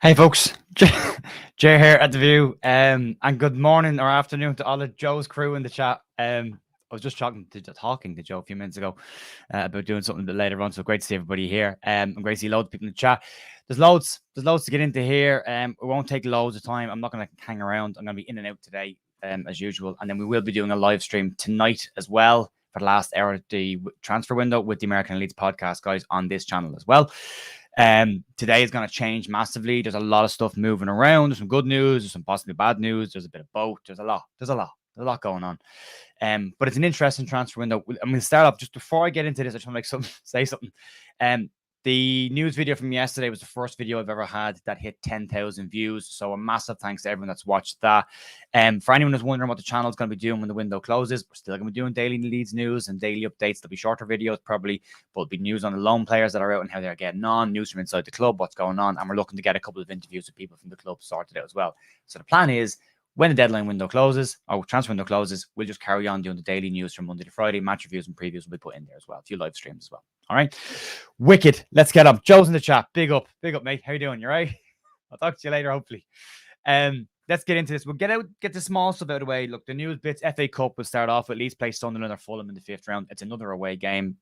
Hey folks, Jay here at the View, and good morning or afternoon to all of Joe's crew in the chat. I was just talking to Joe a few minutes ago about doing something a bit later on, so great to see everybody here. And great to see loads of people in the chat. There's loads to get into here. It won't take loads of time. I'm not going to hang around. I'm going to be in and out today, as usual, and then we will be doing a live stream tonight as well for the last hour of the transfer window with the American Leeds podcast guys on this channel as well. Today is going to change massively. There's a lot of stuff moving around. There's some good news. There's some possibly bad news. There's a bit of both. There's a lot going on. But it's an interesting transfer window. I'm going to start off just before I get into this. I just want to say something. The news video from yesterday was the first video I've ever had that hit 10,000 views. So a massive thanks to everyone that's watched that. For anyone who's wondering what the channel is going to be doing when the window closes, we're still going to be doing daily Leeds news and daily updates. There'll be shorter videos probably, but it'll be news on the loan players that are out and how they're getting on, news from inside the club, what's going on. And we're looking to get a couple of interviews with people from the club sorted out as well. So the plan is, when the deadline window closes, or transfer window closes, we'll just carry on doing the daily news from Monday to Friday. Match reviews and previews will be put in there as well. A few live streams as well. All right. Wicked. Let's get up. Joe's in the chat. Big up, mate. How you doing? You right? I'll talk to you later, hopefully. Let's get into this. We'll get the small stuff out of the way. Look, the news bits. FA Cup will start off. At least play Sunderland or Fulham in the 5th round. It's another away game.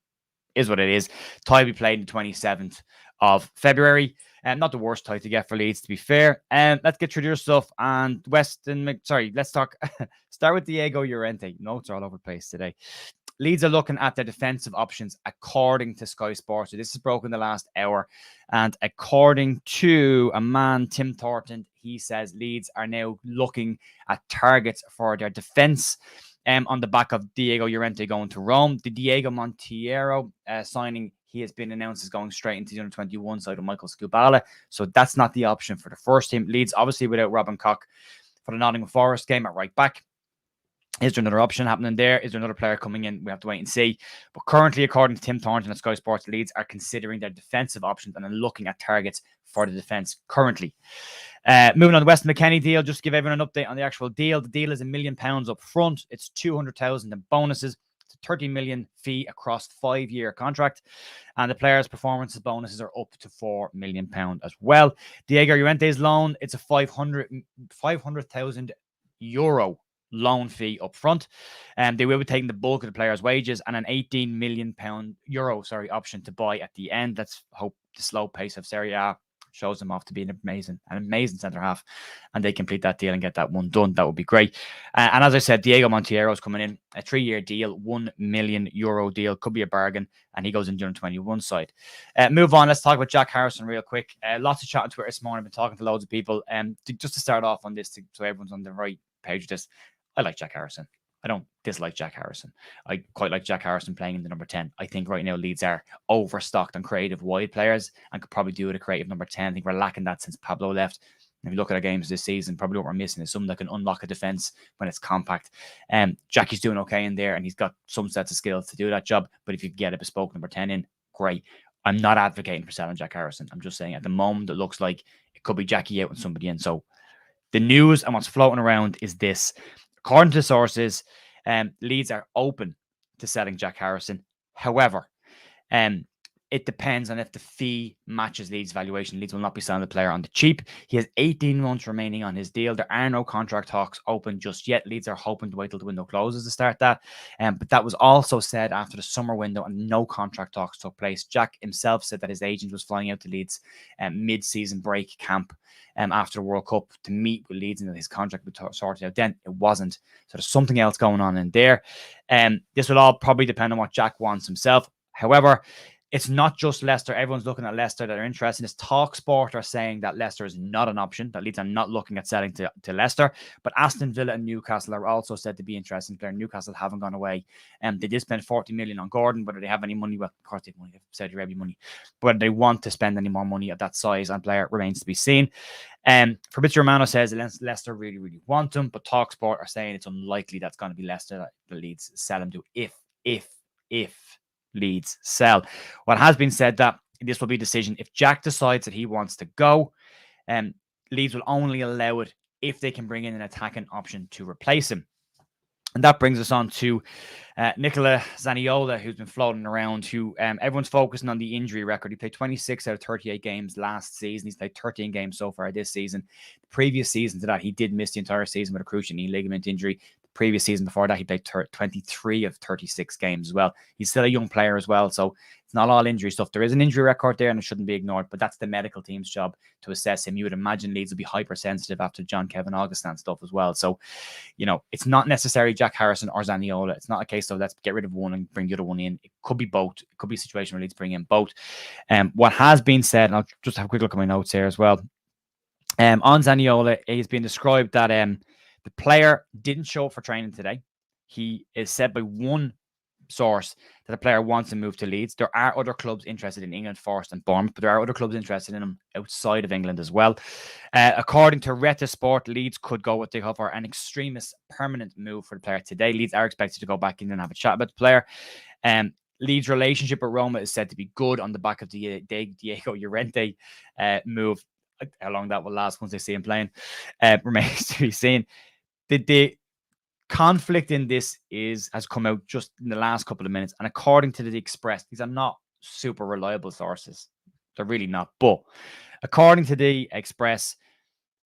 Is what it is. Tie will be played on the 27th of February. Not the worst tie to get for Leeds, to be fair. Let's get through your stuff. And let's talk. Start with Diego Llorente. Notes are all over the place today. Leeds are looking at their defensive options according to Sky Sports. So this is broken the last hour. And according to a man, Tim Thornton, he says Leeds are now looking at targets for their defense. On the back of Diego Llorente going to Rome. The Diego Monteiro signing, he has been announced as going straight into the under-21 side of Michael Scubala. So that's not the option for the first team. Leeds, obviously, without Robin Koch for the Nottingham Forest game at right back. Is there another option happening there? Is there another player coming in? We have to wait and see. But currently, according to Tim Thornton at Sky Sports, Leeds are considering their defensive options and are looking at targets for the defence currently. Moving on, the Weston McKennie deal, just to give everyone an update on the actual deal. The deal is £1 million up front. It's 200,000 in bonuses. It's a 30 million fee across 5-year contract. And the players' performances bonuses are up to £4 million as well. Diego Llorente's loan, it's a 500,000 euro loan fee up front. They will be taking the bulk of the players' wages and an £18 million option to buy at the end. Let's hope the slow pace of Serie A shows them off to be an amazing centre half, and they complete that deal and get that one done. That would be great. And as I said, Diego Monteiro is coming in, a 3-year deal, €1 million deal, could be a bargain, and he goes into the under-21 side. Move on. Let's talk about Jack Harrison real quick. Lots of chat on Twitter this morning. I've been talking to loads of people. Just to start off on this, so everyone's on the right page with this. I like Jack Harrison. I don't dislike Jack Harrison. I quite like Jack Harrison playing in the number 10. I think right now Leeds are overstocked on creative wide players and could probably do with a creative number 10. I think we're lacking that since Pablo left. And if you look at our games this season, probably what we're missing is someone that can unlock a defense when it's compact. Jackie's doing okay in there, and he's got some sets of skills to do that job. But if you get a bespoke number 10 in, great. I'm not advocating for selling Jack Harrison. I'm just saying at the moment it looks like it could be Jackie out and somebody in. So the news and what's floating around is this. According to sources, Leeds are open to selling Jack Harrison. However, it depends on if the fee matches Leeds' valuation. Leeds will not be selling the player on the cheap. He has 18 months remaining on his deal. There are no contract talks open just yet. Leeds are hoping to wait till the window closes to start that. But that was also said after the summer window and no contract talks took place. Jack himself said that his agent was flying out to Leeds mid-season break camp after the World Cup to meet with Leeds and his contract would sorted out. Then it wasn't. So there's something else going on in there. This will all probably depend on what Jack wants himself. However, it's not just Leicester. Everyone's looking at Leicester that are interested. This TalkSport are saying that Leicester is not an option, that Leeds are not looking at selling to Leicester. But Aston Villa and Newcastle are also said to be interested in player. Newcastle haven't gone away. They did spend 40 million on Gordon. Whether they have any money, well, of course they have money, Saudi Arabia money. But whether they want to spend any more money at that size on player remains to be seen. Fabrizio Romano says Leicester really, really want him, but TalkSport are saying it's unlikely that's going to be Leicester that the Leeds sell him to if Leeds sell. What has been said that this will be a decision if Jack decides that he wants to go. Leeds will only allow it if they can bring in an attacking option to replace him. And that brings us on to Nicola Zaniolo, who's been floating around, who everyone's focusing on the injury record. He played 26 out of 38 games last season. He's played 13 games so far this season. The previous season to that, he did miss the entire season with a cruciate knee ligament injury. The previous season before that, he played 23 of 36 games as well. He's still a young player as well, so it's not all injury stuff. There is an injury record there, and it shouldn't be ignored, but that's the medical team's job to assess him. You would imagine Leeds will be hypersensitive after John Kevin Augustin stuff as well. So, it's not necessarily Jack Harrison or Zaniolo. It's not a case of let's get rid of one and bring the other one in. It could be both. It could be a situation where Leeds bring in both. What has been said, and I'll just have a quick look at my notes here as well. On Zaniolo, it's been described that the player didn't show up for training today. He is said by one source that the player wants to move to Leeds. There are other clubs interested in England, Forest and Bournemouth, but there are other clubs interested in him outside of England as well. According to Rete Sport, Leeds could go what they offer an extremist permanent move for the player today. Leeds are expected to go back in and have a chat about the player. Leeds' relationship with Roma is said to be good on the back of the Diego Llorente move. How long that will last once they see him playing remains to be seen. The conflict in this has come out just in the last couple of minutes, and according to the Express, these are not super reliable sources. They're really not. But according to the Express,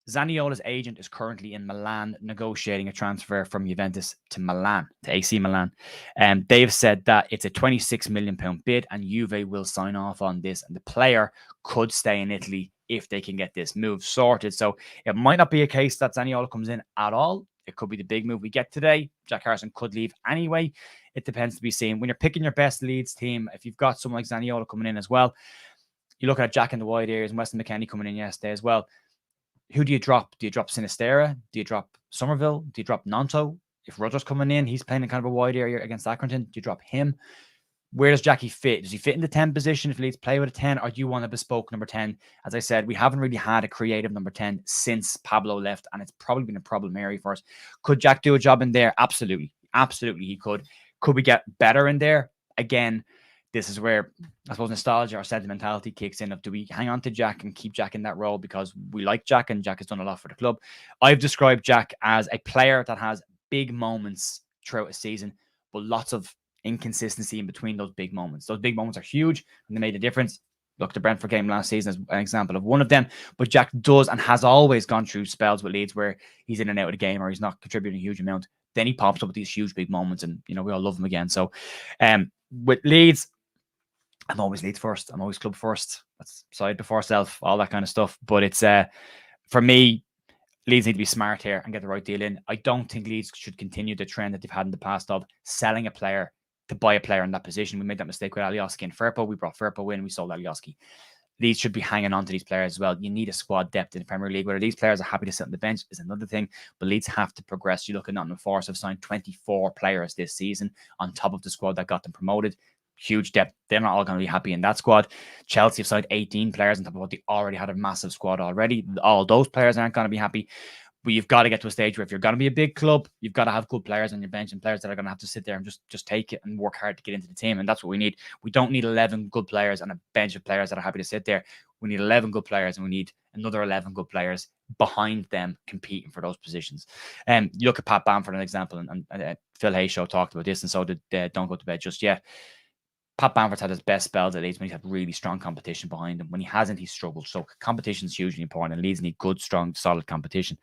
Zaniolo's agent is currently in Milan negotiating a transfer from Juventus to Milan, to AC Milan. They've said that it's a £26 million bid, and Juve will sign off on this, and the player could stay in Italy if they can get this move sorted. So it might not be a case that Zaniolo comes in at all. It could be the big move we get today. Jack Harrison could leave anyway. It depends to be seen. When you're picking your best Leeds team, if you've got someone like Zaniolo coming in as well, you look at Jack in the wide areas and Weston McKennie coming in yesterday as well. Who do you drop? Do you drop Sinistera? Do you drop Somerville? Do you drop Nanto? If Rudder's coming in, he's playing in kind of a wide area against Accrington. Do you drop him? Where does Jackie fit? Does he fit in the 10 position if Leeds play with a 10, or do you want a bespoke number 10? As I said, we haven't really had a creative number 10 since Pablo left, and it's probably been a problem area for us. Could Jack do a job in there? Absolutely. Absolutely, he could. Could we get better in there? Again, this is where, I suppose, nostalgia or sentimentality kicks in of, do we hang on to Jack and keep Jack in that role because we like Jack and Jack has done a lot for the club? I've described Jack as a player that has big moments throughout a season, but lots of inconsistency in between those big moments. Those big moments are huge and they made a difference. Look, the Brentford game last season is an example of one of them, but Jack does and has always gone through spells with Leeds where he's in and out of the game or he's not contributing a huge amount. Then he pops up with these huge big moments and, we all love him again. So with Leeds, I'm always Leeds first. I'm always club first. That's side before self, all that kind of stuff. But it's, for me, Leeds need to be smart here and get the right deal in. I don't think Leeds should continue the trend that they've had in the past of selling a player to buy a player in that position. We made that mistake with Alioski and Firpo. We brought Firpo in, we sold Alioski. Leeds should be hanging on to these players as well. You need a squad depth in the Premier League. Whether these players are happy to sit on the bench is another thing, but Leeds have to progress. You look at Nottingham Forest have signed 24 players this season on top of the squad that got them promoted. Huge depth. They're not all going to be happy in that squad. Chelsea have signed 18 players on top of what they already had a massive squad already. All those players aren't going to be happy. But you've got to get to a stage where if you're going to be a big club, you've got to have good players on your bench and players that are going to have to sit there and just take it and work hard to get into the team. And that's what we need. We don't need 11 good players and a bench of players that are happy to sit there. We need 11 good players and we need another 11 good players behind them competing for those positions. You look at Pat Bamford, an example, and Phil Hayes show talked about this, and so did Don't Go to Bed Just Yet. Pat Bamford's had his best spells at Leeds when he's had really strong competition behind him. When he hasn't, he's struggled. So competition is hugely important, and Leeds need good, strong, solid competition.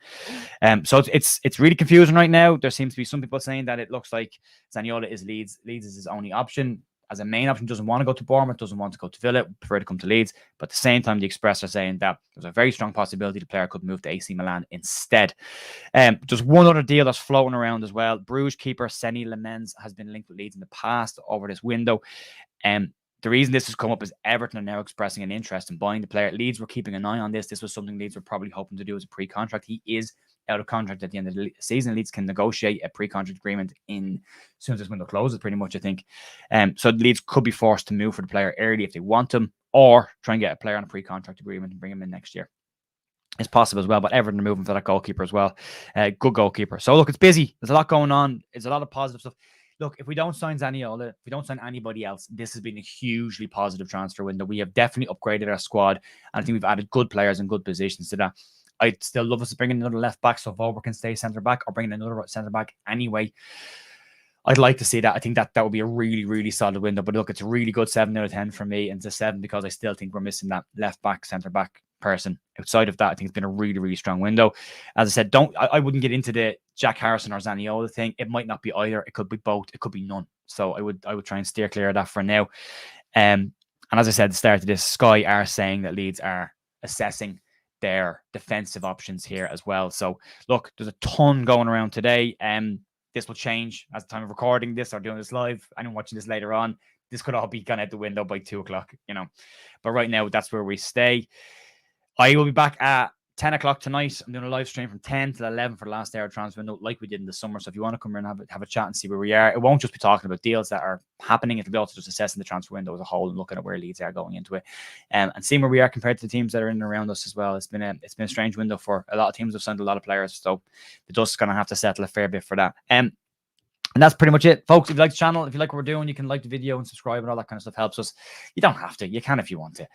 So it's really confusing right now. There seems to be some people saying that it looks like Zaniolo is Leeds. Leeds is his only option. As a main option, doesn't want to go to Bournemouth, doesn't want to go to Villa, prefer to come to Leeds. But at the same time, the Express are saying that there's a very strong possibility the player could move to AC Milan instead. Just one other deal that's floating around as well. Bruges keeper Seny Lemens has been linked with Leeds in the past over this window. The reason this has come up is Everton are now expressing an interest in buying the player. Leeds were keeping an eye on this. This was something Leeds were probably hoping to do as a pre-contract. He is out of contract at the end of the season. Leeds can negotiate a pre-contract agreement as soon as this window closes, pretty much, I think. So Leeds could be forced to move for the player early if they want him, or try and get a player on a pre-contract agreement and bring him in next year. It's possible as well, but Everton are moving for that goalkeeper as well. Good goalkeeper. So look, it's busy. There's a lot going on. It's a lot of positive stuff. Look, if we don't sign Zaniolo, if we don't sign anybody else, this has been a hugely positive transfer window. We have definitely upgraded our squad, and I think we've added good players and good positions to that. I'd still love us to bring in another left back so Volber can stay centre back, or bring in another centre back anyway. I'd like to see that. I think that would be a really, really solid window. But look, it's a really good 7 out of 10 for me. And it's a 7 because I still think we're missing that left back, centre back person. Outside of that, I think it's been a really, really strong window. As I said, I wouldn't get into the Jack Harrison or Zaniolo thing. It might not be either. It could be both. It could be none. So I would try and steer clear of that for now. And as I said at the start of this, Sky are saying that Leeds are assessing their defensive options here as well. So look, there's a ton going around today. This will change as the time of recording this or doing this live. Anyone watching this later on, this could all be gone out the window by 2 o'clock, But right now, that's where we stay. I will be back at 10 o'clock tonight. I'm doing a live stream from 10 to 11 for the last hour transfer window, like we did in the summer. So if you want to come in and have a chat and see where we are, it won't just be talking about deals that are happening. It'll be also just assessing the transfer window as a whole and looking at where Leeds are going into it, and seeing where we are compared to the teams that are in and around us as well. It's been a strange window for a lot of teams. Have signed a lot of players, so the dust's going to have to settle a fair bit for that. And that's pretty much it, folks. If you like the channel, if you like what we're doing, you can like the video and subscribe, and all that kind of stuff helps us. You don't have to. You can if you want to.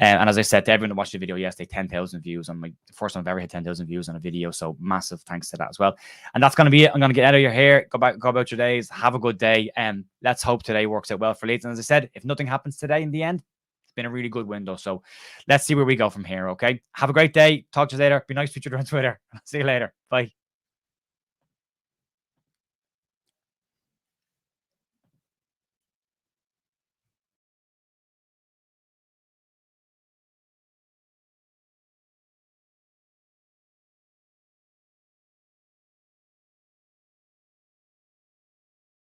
And as I said to everyone that watched the video yesterday, 10,000 views on the first time I've ever hit 10,000 views on a video. So massive thanks to that as well. And that's going to be it. I'm going to get out of your hair, go about your days, have a good day. And let's hope today works out well for Leeds. And as I said, if nothing happens today in the end, it's been a really good window. So let's see where we go from here. Okay. Have a great day. Talk to you later. Be nice to each other on Twitter. See you later. Bye.